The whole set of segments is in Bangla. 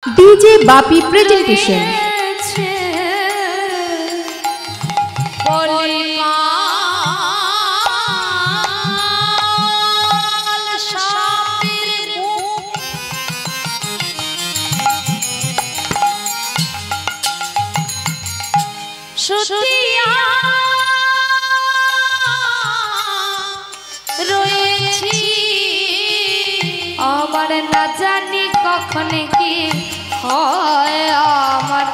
DJ Bapi presentation. আমার না জানি কখন কি হয়, আমার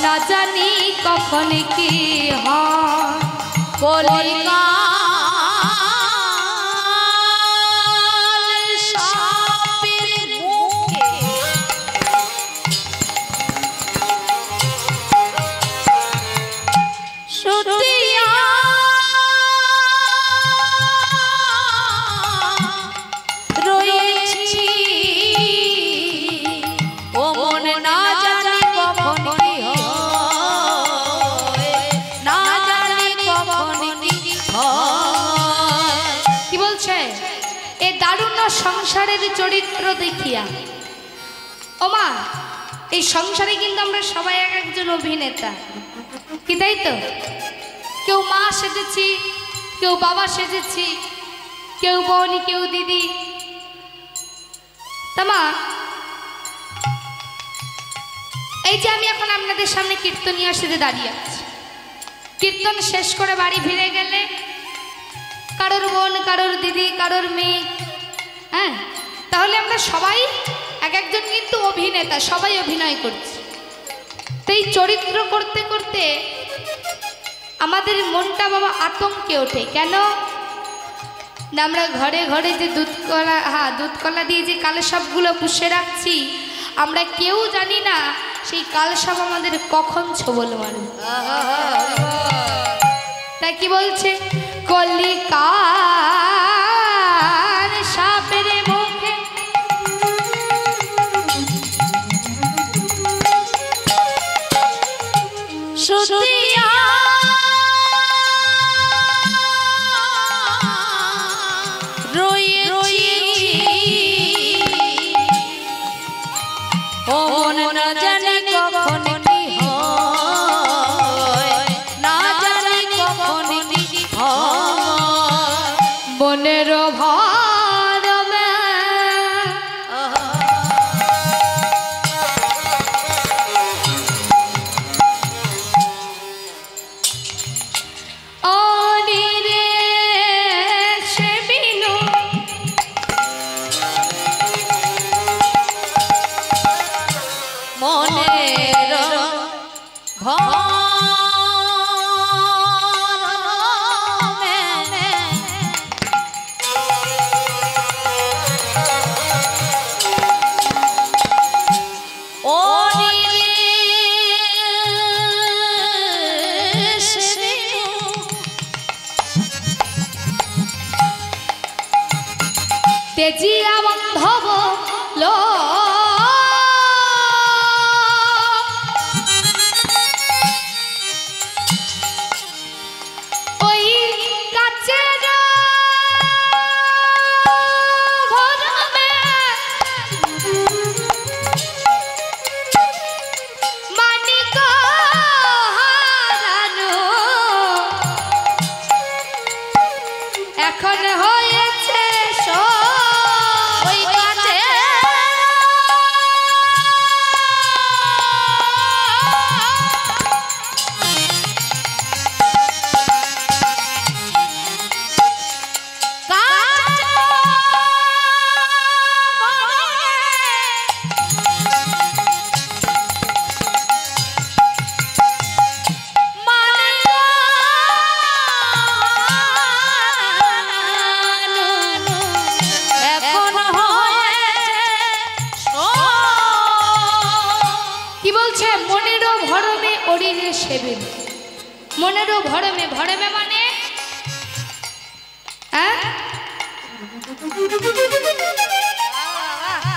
না জানি কখন কি হয়। কলিকাল সাপের মুখে শুতিয়া রয়েছি। ও মন না জানি কখন কি হয়, না জানি কখন কি হয়। কি বলছে এই দারুণ সংসারের চরিত্র দেখিয়া? ওমা, এই সংসারে কিন্তু আমরা সবাই এক একজন অভিনেতা, কি তাই তো? কেউ মা সেজেছি, কেউ বাবা সেজেছি, কেউ বোন, কেউ দিদি। তামা এই যে আমি এখন আপনাদের সামনে কীর্তনিয়া সেজে দাঁড়িয়ে আছি, কীর্তন শেষ করে বাড়ি ফিরে গেলে কারোর বোন, কারোর দিদি, কারোর মেয়ে, হ্যাঁ, তাহলে আমরা সবাই এক একজন কিন্তু অভিনেতা, সবাই অভিনয় করছি। তো এই চরিত্র করতে করতে আমাদের মনটা বাবা আতঙ্কে ওঠে। কেন না, আমরা ঘরে ঘরে যে দুধ কলা দিয়ে যে কালসাপগুলো পুষে রাখছি, আমরা কেউ জানি না সেই কালসাপ আমাদের কখন ছোবল মারবে। তাই কি বলছে, কলিকাল সাপের মুখে শুতিয়া রয়েছি। ও মন না জানি কখন কি হয়, না জানি কখন কি হয়। মনের ভারমে অনিরে সে বিনু মনের ভারমে অনিরে সে বিনু তেজিয়া বন্ধব লো ওই কাচের ভরমে মানিক হারানো এখন হয়েছে ওই কাছে মনেরও ভরমে, ভরমে মানে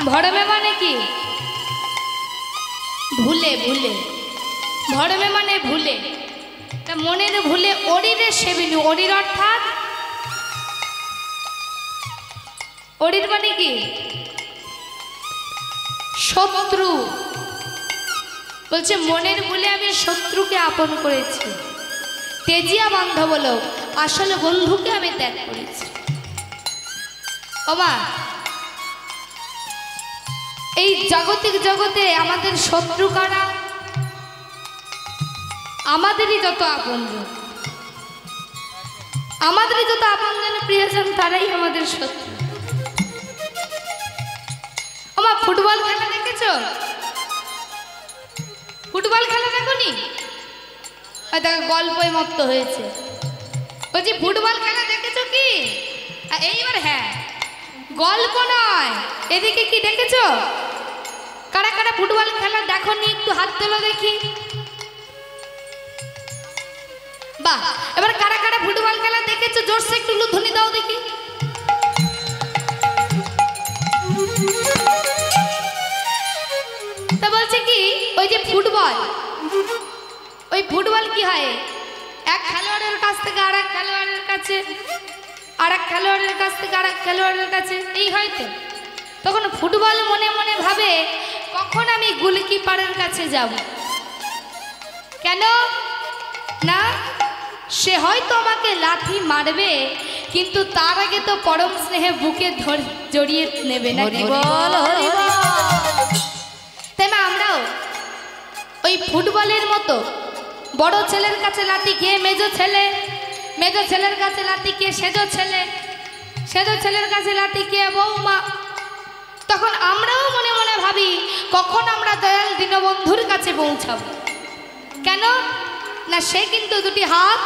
ভরমে মানে কি? ভুলে ভুলে, ভরমে মানে ভুলে। তা মনের ভুলে অরিরে সেবিনু, অরির অর্থাৎ অরির মানে কি? শত্রু, বলছে মনের ভুলে আমি শত্রুকে আপন করেছি, তেজিয়া বান্ধব লোক আসলে বন্ধুকে আমি ত্যাগ করেছি। ওমা, এই জাগতিক জগতে আমাদের শত্রু কারা? আমাদেরই যত আপনজন, আমাদেরই যত আপনজন প্রিয়জন তারাই আমাদের শত্রু। ওমা, ফুটবল খেলা দেখেছো? ফুটবল খেলা দেখোনি? দেখো গল্পই মত্ত হয়েছে। বলছি ফুটবল খেলা দেখেছো কি? এইবার হ্যাঁ, গল্প নয়, এদিকে কি দেখেছো? কারা কারা ফুটবল খেলা দেখোনি একটু হাত তোলো দেখি। বাহ, এবার কারা কারা ফুটবল খেলা দেখেছো জোরসে একটু লুধ্বনি দাও দেখি। তা বলছে কি ওই যে ফুটবল, ওই ফুটবল কি হয়? এক খেলোয়াড়ের কাছ থেকে আর এক খেলোয়াড়ের কাছে, আর এক খেলোয়াড়ের কাছ থেকে আর এক খেলোয়াড়ের কাছে, এই হয়তো। তখন ফুটবল মনে মনে ভাবে কখন আমি গোলকিপারের কাছে যাব। কেন না, সে হয়তো আমাকে লাথি মারবে, কিন্তু তার আগে তো পরম স্নেহে বুকে জড়িয়ে নেবে না। তাই না, আমরাও ওই ফুটবলের মতো বড় ছেলের কাছে লাথি খেয়ে মেজো ছেলে, মেজো ছেলের কাছে লাথি খেয়ে সেজো ছেলে, সেজো ছেলের কাছে লাথি খেয়ে বৌমা। তখন আমরাও মনে মনে ভাবি কখন আমরা দয়াল দীনবন্ধুর কাছে পৌঁছাব। কেন না, সে কিন্তু দুটি হাত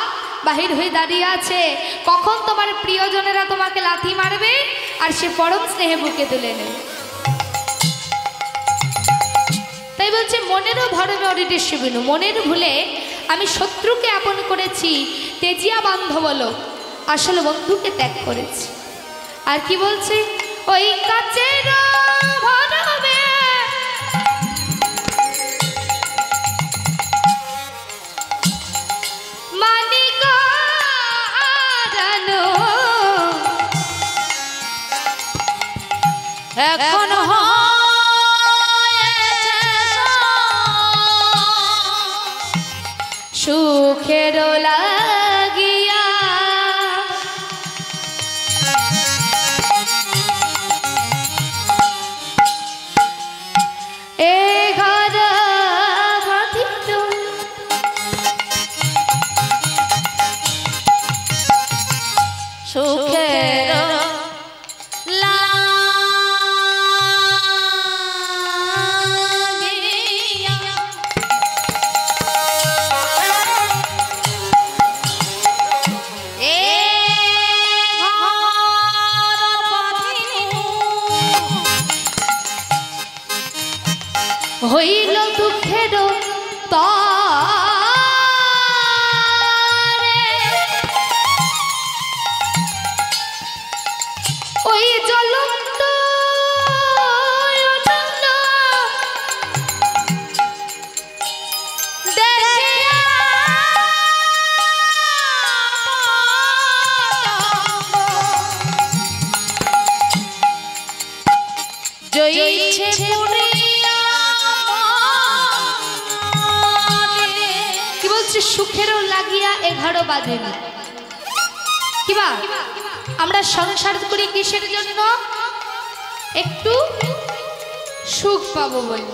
বাহির হয়ে দাঁড়িয়ে আছে, কখন তোমার প্রিয়জনেরা তোমাকে লাথি মারবে আর সে পরম স্নেহে বুকে তুলে নেবে। তাই বলছে মনেরও ভরমে অরিটের শিবিনু, মনের ভুলে আমি শত্রুকে আপন করেছি, তেজিয়া বান্ধব লোক আসলে বন্ধুকে ত্যাগ করেছি। আর কি বলছে, ওই কাচের ভরমে মানিক হারানো, এখন সুখের লাগিয়া এ ঘর বাঁধিল, সুখের হইল দুঃখের তরে, ওই জ্বলন্ত দেখিয়া জয়ছে সুখেরও লাগিয়া 11 বাজেনি। কিবা আমরা সংসার করি কিসের জন্য? একটু সুখ পাবো বলে।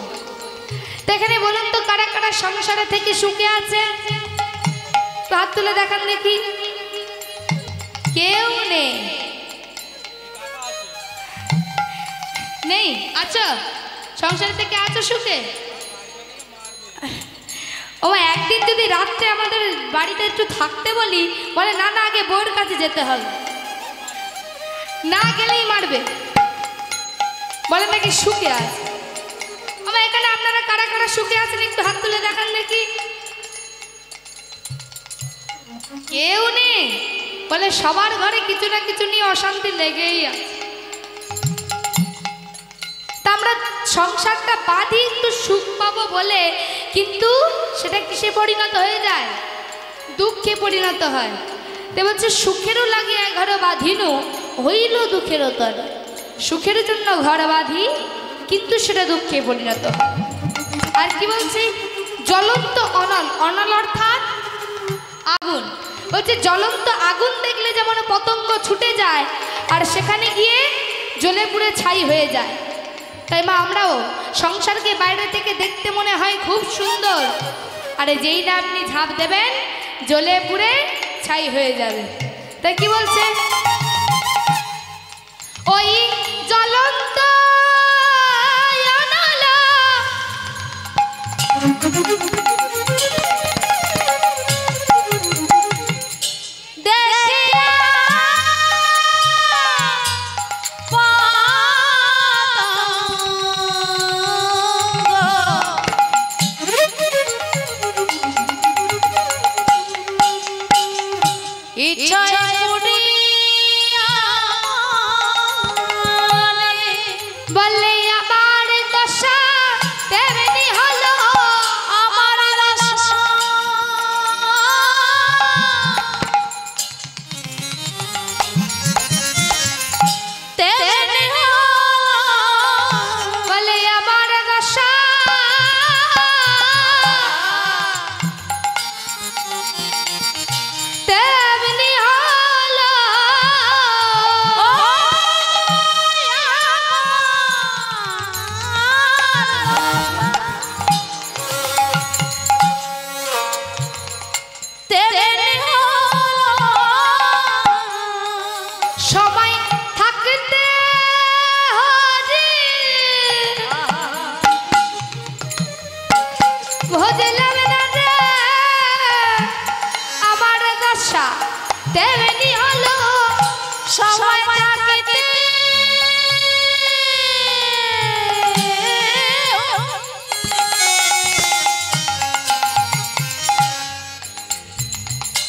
এখানে বলুন তো কারা কারা সংসারে থেকে সুখে আছে? হাত তুলে দেখান দেখি। কেউ নেই, নেই? আচ্ছা, সংসার থেকে আছো সুখে? ও একদিন যদি রাত্রে আমাদের বাড়িতে একটু থাকতে বলি, বলে না না আগে বউয়ের কাছে যেতে হবে, না গেলেই মারবে, বলে নাকি সুখে আছে। আমার এখানে আপনারা কারা কারা সুখে আছেন একটু হাত তুলে দেখান দেখি। কেউ নেই, বলে সবার ঘরে কিছু না কিছু নিয়ে অশান্তি লেগেই আছে। তা আমরা সংসারটা বাঁধি একটু সুখ পাবো বলে, কিন্তু সেটা কিসে পরিণত হয়ে যায়? দুঃখে পরিণত হয়। তে বলছে সুখেরও লাগে ঘর বাঁধিনু, হইল দুঃখেরও তরে। সুখের জন্য ঘর বাঁধি, কিন্তু সেটা দুঃখে পরিণত হয়। আর কি বলছে, জ্বলন্ত অনল, অনল অর্থাৎ আগুন। বলছে জ্বলন্ত আগুন দেখলে যেমন পতঙ্গ ছুটে যায় আর সেখানে গিয়ে জ্বলে পুড়ে ছাই হয়ে যায়, তাই মা আমরাও সংসারকে বাইরে থেকে দেখতে মনে হয় খুব সুন্দর, আরে যেই না আপনি ঝাঁপ দেবেন জ্বলে পুড়ে ছাই হয়ে যাবে। তাই কি বলছে, ওই জ্বলন্ত অনলা দেখিয়া বলে আমার দশা তেমনি হলো, আমার দশা তেমনি হলো, বলে আমার দশা তেমনি হলো, সবাই থাকতে হরি ভজলাম না রে, আমার দশা তেমনি হলো, সবাই থাকতে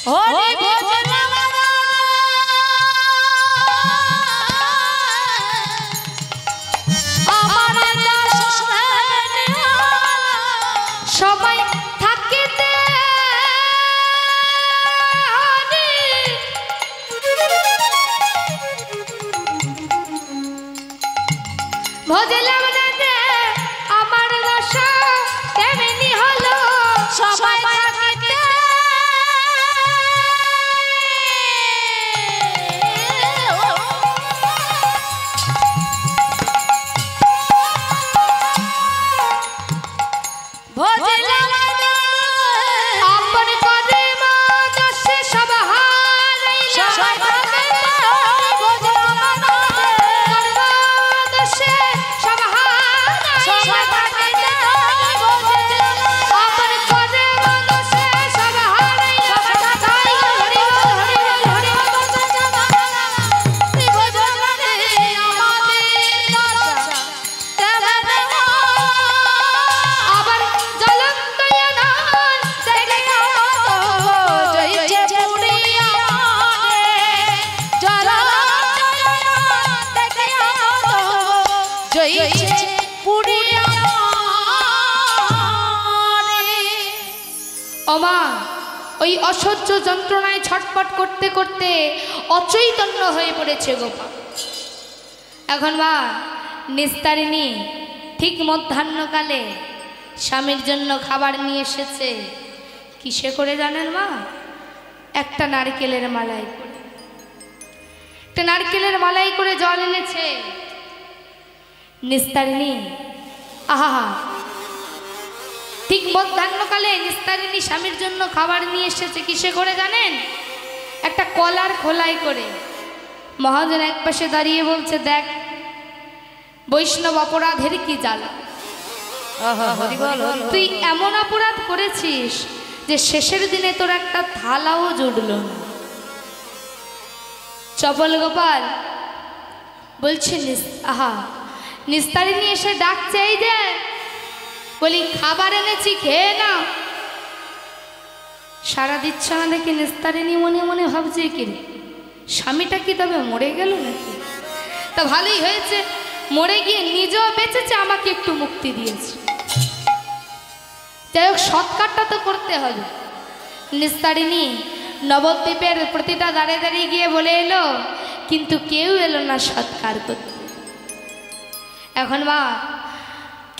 হরি ভজলাম না, আমার দশা সবাই থাকতে হরি ভজলাম না রে, আমার দশা তেমনি হলো, সবাই থাকতে ভজলাম না, আপন করে দশে সব হারাইলা, ভজলাম না দশে সব হারাইলা, আপন করে দশে সব হারাইলা, তাই হরি বল হরি বল হরি বল, ভজলাম রে আমাদের দশা তেমনি হলো, আবার জ্বলন্ত অনল দেখিয়া জ্বলছে পুড়িয়া রে, জ্বলন্ত অনল দেখিয়া জ্বলছে পুড়িয়া রে। ও মা, ওই অসহ্য যন্ত্রণায় ছটফট করতে করতে অচৈতন্য হয়ে পড়েছে গোপাল। এখন মা নিস্তারিণী ঠিক মধ্যাহ্নকালে স্বামীর জন্য খাবার নিয়ে এসেছে, কিসে করে জানেন মা, একটা নারকেলের মালাই করে, একটা নারকেলের মালাই করে জল এনেছে নিস্তারিণী। আহা, ঠিক মধ্যাহ্নকালে নিস্তারিণী স্বামীর জন্য খাবার নিয়ে এসেছে, কিসে করে জানেন, একটা কলার খোলাই করে। মহাজন এক পাশে দাঁড়িয়ে বলছে, দেখ বৈষ্ণব অপরাধের কি জ্বালা, তুই এমন অপরাধ করেছিস যে শেষের দিনে তোর একটা থালাও জুটল না। চপল গোপাল বলছে, আহা, নিস্তারিণী এসে ডাকছে, এই যে বলি খাবার এনেছি খেয়ে নাও। সারা দিচ্ছে না দেখে নিস্তারিণী মনে মনে ভাবছে, কি রে স্বামীটা কি তবে মরে গেল নাকি? তা ভালোই হয়েছে, মরে গিয়ে নিজেও বেঁচেছে, আমাকে একটু মুক্তি দিয়েছে। যাই হোক, সৎকারটা তো করতে হবে। নিস্তারিণী নবদ্বীপের প্রতিটা দাঁড়িয়ে দাঁড়িয়ে গিয়ে বলে এলো, কিন্তু কেউ এলো না সৎকার করতে। এখন মা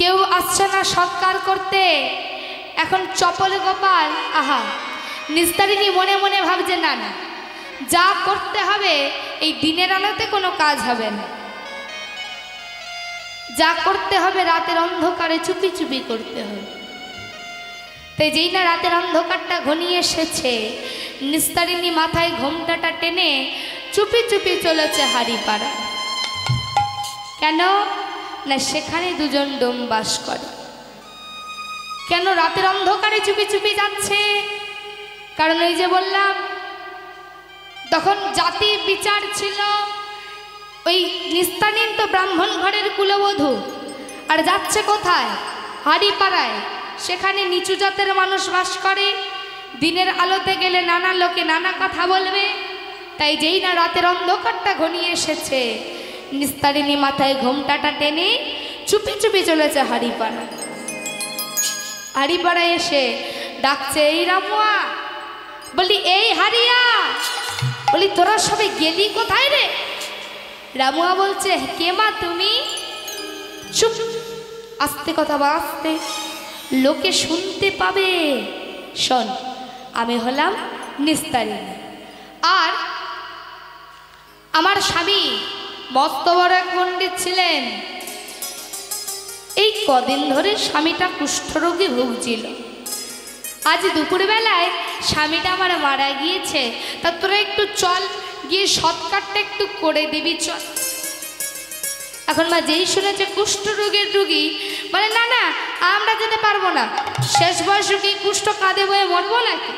কেউ আসছে না সৎকার করতে, এখন চপল গোপাল আহা নিস্তারিণী মনে মনে ভাবছে না না, যা করতে হবে এই দিনের আলোতে কোনো কাজ হবে না, যা করতে হবে রাতের অন্ধকারে চুপি চুপি করতে হবে। তাই যেই না রাতের অন্ধকারটা ঘনিয়ে এসেছে, নিস্তারিণী মাথায় ঘোমটাটা টেনে চুপি চুপি চলেছে হাড়িপাড়া। কেন না সেখানে দুজন ডোম বাস করে। কেন রাতের অন্ধকারে চুপি চুপি যাচ্ছে? কারণ ওই যে বললাম তখন জাতি বিচার ছিল, ওই নিস্তারিণী তো ব্রাহ্মণ ঘরের কুলবধূ, আর যাচ্ছে কোথায়? হাড়িপাড়ায়। সেখানে নিচু জাতের মানুষ বাস করে, দিনের আলোতে গেলে নানা লোকে নানা কথা বলবে। তাই যেই না রাতের অন্ধকারটা ঘনিয়ে এসেছে, নিস্তারিণী মাথায় ঘোমটাটা টেনে চুপি চুপি চলেছে হাড়িপাড়া। হাড়িপাড়ায় এসে ডাকছে, এই রামুয়া, বলি এই হারিয়া, বলি তোরা সবাই গেলি কোথায় রে? রামুয়া বলছে, কে মা তুমি? চুপ, আস্তে কথা বা আস্তে, লোকে শুনতে পাবে। শোন, আমি হলাম নিস্তারিণী, আর আমার স্বামী মস্ত বড় এক পণ্ডিত ছিলেন। এই কদিন ধরে স্বামীটা কুষ্ঠরোগে ভুগছিল। আজ দুপুরবেলায় স্বামীটা আমার মারা গিয়েছে, তা তোরা একটু চল, গিয়ে সৎকারটা একটু করে দিবি, চল। এখন মা যেই শুনেছে কুষ্ঠরোগের রুগী, মানে না না আমরা যেতে পারবো না, শেষ বয়সে কি কুষ্ঠ কাঁধে বয়ে মরবো নাকি,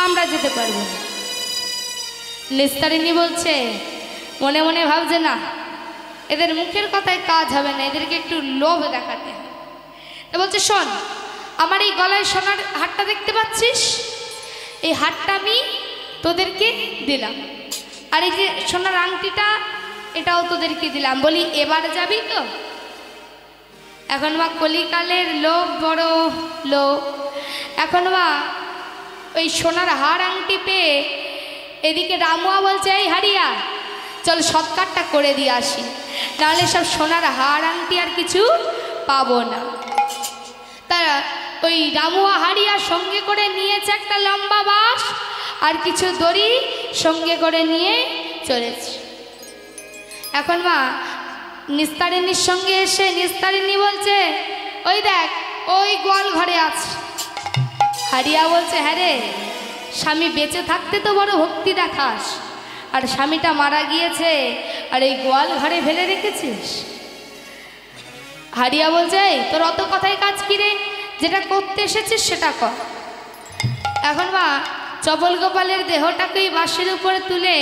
আমরা যেতে পারবো না। নিস্তারিণী বলছে, মনে মনে ভাবছে না এদের মুখের কথায় কাজ হবে না, এদেরকে একটু লোভ দেখাতে হবে। তো বলছে, শোন, আমার এই গলায় সোনার হারটা দেখতে পাচ্ছিস, এই হারটা আমি তোদেরকে দিলাম, আর এই যে সোনার আংটিটা এটাও তোদেরকে দিলাম। বলি এবার যাবি তো? এখন মা কলিকালের লোভ বড় লোভ। এখন মা ওই সোনার হার আংটি পেয়ে এদিকে রামুয়া বলছে, এই হারিয়া চল সৎকারটা করে দিয়ে আসি, নাহলে সব সোনার হার আংটি আর কিছু পাবো না। তারা ওই রামুয়া হারিয়া সঙ্গে করে নিয়েছে একটা লম্বা বাঁশ আর কিছু দড়ি সঙ্গে করে নিয়ে চলেছে। এখন মা নিস্তারিণীর সঙ্গে এসে নিস্তারিণী বলছে, ওই দেখ ওই গোয়াল ঘরে আছে। হারিয়া বলছে, হ্যাঁ রে, স্বামী বেঁচে থাকতে তো বড় ভক্তি দেখাস, আর স্বামীটা মারা গিয়েছে আর এই গোয়াল ঘরে ফেলে রেখেছিস। হারিয়া বলছে, এই তোর অত কথায় কাজ কি রে, যেটা করতে এসেছিস সেটা কর। এখন মা চপল গোপালের দেহটাকেই বাঁশের উপরে তুলে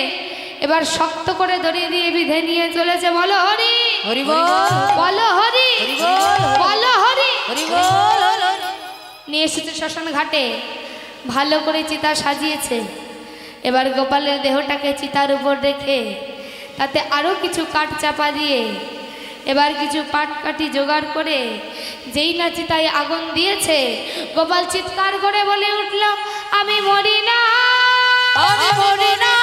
এবার শক্ত করে দড়ি দিয়ে বিধে নিয়ে চলেছে। বলো হরি হরি বল, বলো হরি বলো হরি বল। নিয়ে এসেছে শ্মশান ঘাটে, ভালো করে চিতা সাজিয়েছে। এবার গোপালের দেহটাকে চিতার উপর রেখে তাতে আরও কিছু কাঠ চাপা দিয়ে এবার কিছু পাট কাঠি জোগাড় করে যেই না চিতায় আগুন দিয়েছে, গোপাল চিৎকার করে বলে উঠল, আমি মরি না, আমি মরি না,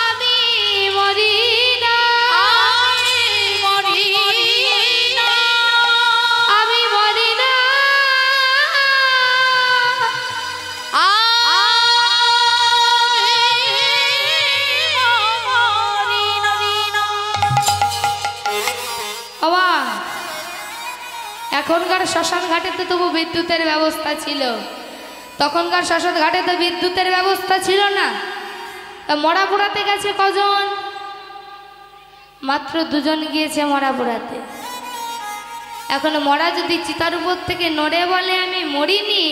আমি মরি না, আমি মরি না, আমি মরি না। এখনকার শ্মশান ঘাটে তো তবু বিদ্যুতের ব্যবস্থা ছিল, তখনকার শ্মশান ঘাটে তো বিদ্যুতের ব্যবস্থা ছিল না। মরা পোড়াতে গেছে কজন? মাত্র দুজন গিয়েছে মরা পোড়াতে। এখন মরা যদি চিতার উপর থেকে নড়ে বলে আমি মরিনি,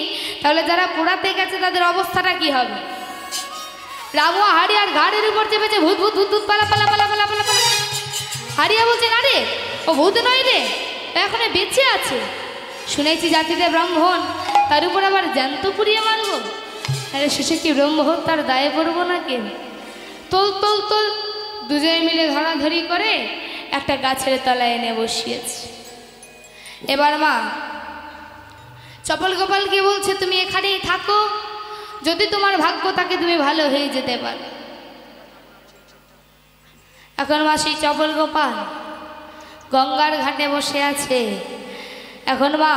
তাহলে যারা পোড়াতে গেছে তাদের অবস্থাটা কি হবে? রামুয়া হারিয়ার ঘাড়ের উপর চেপেছে, ভূত ভূত ভূত ভূত পালা পালা পালা পালা পালা পালা। হারিয়া বলছে, না রে, ও ভূত নয় রে, এখন বেঁচে আছে। শুনেছি জাতিতে ব্রাহ্মণ, তার উপর আবার জ্যান্ত পুড়িয়ে মারব। আরে শেষে কি ব্রহ্ম হত্যার দায়ে পড়বো নাকি? তোল তোল তোল, দুজনে মিলে ধরাধরি করে একটা গাছের তলায় এনে বসিয়েছে। এবার মা চপল গোপালকে বলছে, তুমি এখানেই থাকো, যদি তোমার ভাগ্য থাকে তুমি ভালো হয়ে যেতে পারো। এখন মা সেই চপল গোপাল গঙ্গার ঘাটে বসে আছে। এখন মা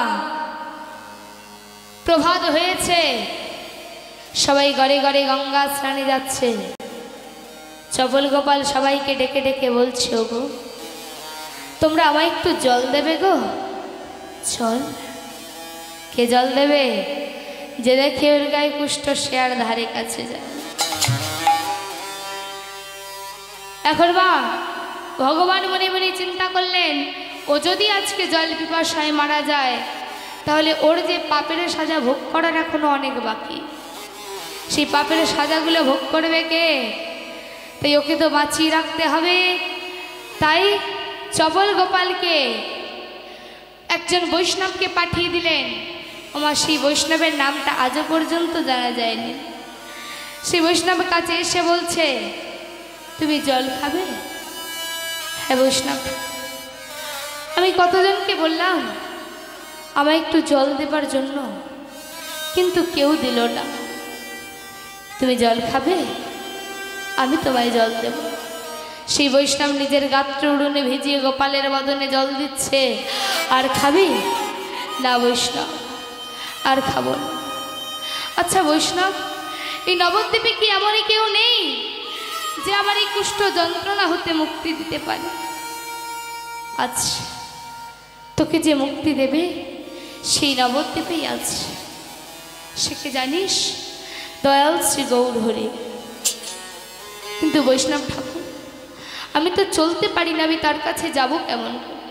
প্রভাত হয়েছে, সবাই ঘরে ঘরে গঙ্গা স্নানে যাচ্ছে। চপল গোপাল সবাইকে ডেকে ডেকে বলছে, ওগো তোমরা আমায় একটু জল দেবে গো। জল? কে জল দেবে? যে দেখে ওর গায়ে কুষ্ঠ সে আর ধারে কাছে যায়। এখন মা ভগবান মনে মনে চিন্তা করলেন, ও যদি আজকে জল পিপাসায় মারা যায় তাহলে ওর যে পাপের সাজা ভোগ করার এখনো অনেক বাকি, সেই পাপের সাজাগুলো ভোগ করবে কে? তাই ওকে তো বাঁচিয়ে রাখতে হবে। তাই চপল গোপালকে একজন বৈষ্ণবকে পাঠিয়ে দিলেন। আমার সেই বৈষ্ণবের নামটা আজও পর্যন্ত জানা যায়নি। সেই বৈষ্ণবের কাছে এসে বলছে, তুমি জল খাবে? হ্যাঁ বৈষ্ণব, আমি কতজনকে বললাম আমায় একটু জল দেবার জন্য, কিন্তু কেউ দিল না। তুমি জল খাবে? আমি তোমায় জল দেব। সেই বৈষ্ণব নিজের গাত্র উড়ুনে ভিজিয়ে গোপালের বদনে জল দিচ্ছে। আর খাবি না? বৈষ্ণব, আর খাবো না। আচ্ছা বৈষ্ণব, এই নবদ্বীপে কি এমনই কেউ নেই যে আমার এই কুষ্ঠ যন্ত্রণা হতে মুক্তি দিতে পারে? আচ্ছা, তোকে যে মুক্তি দেবে সেই নবদ্বীপেই আছে। সে কে জানিস? দয়াল শ্রী গৌর হরি। কিন্তু বৈষ্ণব ঠাকুর, আমি তো চলতে পারি না, আমি তার কাছে যাব কেমন করে?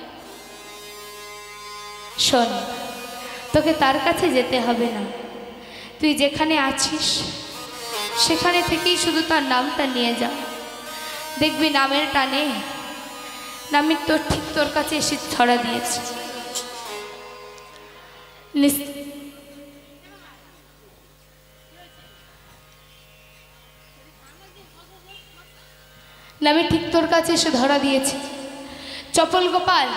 শোন, তোকে তার কাছে যেতে হবে না। তুই যেখানে আছিস সেখানে থেকেই শুধু তার নামটা নিয়ে যা। দেখবি নামের টানে নামে তোর ঠিক তোর কাছে এসে ছড়া দিয়েছে। নামে ঠিক তোর কাছে এসে ধরা দিয়েছে। চপল গোপাল